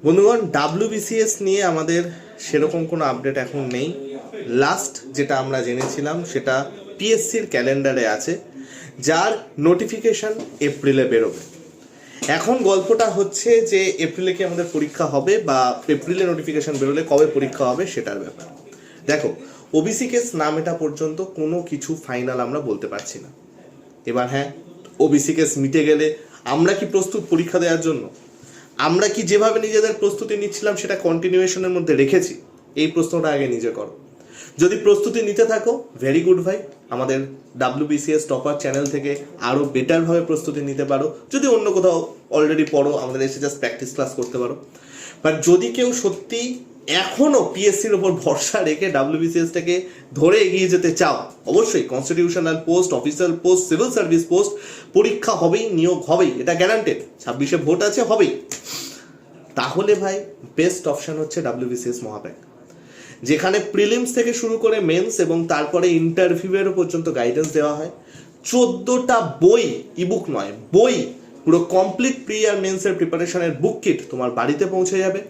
বন্ধুগণ, ডাব্লিউবিসিএস নিয়ে আমাদের সেরকম কোনো আপডেট এখন নেই। লাস্ট যেটা আমরা জেনেছিলাম সেটা পিএসসির ক্যালেন্ডারে আছে, যার নোটিফিকেশন এপ্রিলে বেরোবে। এখন গল্পটা হচ্ছে যে এপ্রিলে কি আমাদের পরীক্ষা হবে, বা এপ্রিলে নোটিফিকেশন বেরোলে কবে পরীক্ষা হবে সেটার ব্যাপার। দেখো, ওবিসি কেস না মেটা পর্যন্ত কোনো কিছু ফাইনাল আমরা বলতে পারছি না। এবার হ্যাঁ, ওবিসি কেস মিটে গেলে আমরা কি প্রস্তুত পরীক্ষা দেওয়ার জন্য? আমরা কি যেভাবে নিজেদের প্রস্তুতি নিচ্ছিলাম সেটা কন্টিনিউয়েশনের মধ্যে রেখেছি? এই প্রশ্নটা আগে নিজে করো। যদি প্রস্তুতি নিতে থাকো, ভেরি গুড ভাই, আমাদের ডাব্লিউবিসিএস টপার চ্যানেল থেকে আরও বেটারভাবে প্রস্তুতি নিতে পারো। যদি অন্য কোথাও অলরেডি পড়ো, আমাদের এসে জাস্ট প্র্যাকটিস ক্লাস করতে পারো। বাট যদি কেউ সত্যি এখনও পিএসসির ওপর ভরসা রেখে ডাব্লিউবিসিএসটাকে ধরে এগিয়ে যেতে চাও, অবশ্যই constitutional post, official post, civil service post পরীক্ষা হবেই, নিয়োগ হবেই, এটা গ্যারান্টেড। 26-এ ভোট আছে, হবেই। তাহলে ভাই বেস্ট অপশন হচ্ছে ডাব্লিউবিসিএস মহাব্যাংক, যেখানে প্রিলিমস থেকে শুরু করে মেন্স এবং তারপরে ইন্টারভিউয়েরও পর্যন্ত গাইডেন্স দেওয়া হয়। 14টা বই, ইবুক নয়, বই, পুরো কমপ্লিট প্রি আর মেন্সের প্রিপারেশনের বুক কিট তোমার বাড়িতে পৌঁছে যাবে।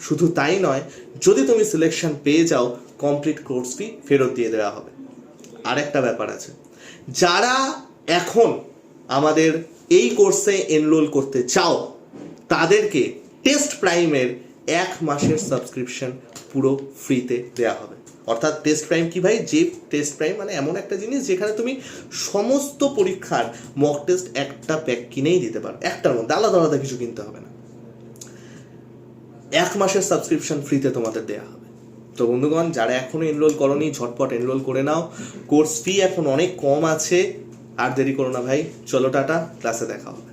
শুধু তাই নয়, যদি তুমি সিলেকশন পেয়ে যাও, কমপ্লিট কোর্স ফি ফেরত দিয়ে দেওয়া হবে। আরেকটা ব্যাপার আছে, যারা এখন আমাদের এই কোর্সে এনরোল করতে চাও তাদেরকে টেস্ট প্রাইমের 1 মাসের সাবস্ক্রিপশন পুরো ফ্রিতে দেওয়া হবে। অর্থাৎ টেস্ট প্রাইম কি ভাই? যে টেস্ট প্রাইম মানে এমন একটা জিনিস যেখানে তুমি সমস্ত পরীক্ষার মক টেস্ট একটা প্যাক কিনেই দিতে পারো, একটার মধ্যে আলাদা আলাদা কিছু কিনতে হবে না। 1 মাসের সাবস্ক্রিপশন ফ্রিতে তোমাদের দেওয়া হবে। তো বন্ধুগণ, যারা এখনো এনরোল করোনি, ঝটপট এনরোল করে নাও। কোর্স ফি এখন অনেক কম আছে। আর দেরি করো না ভাই, চলো টাটা, ক্লাসে দেখা হবে।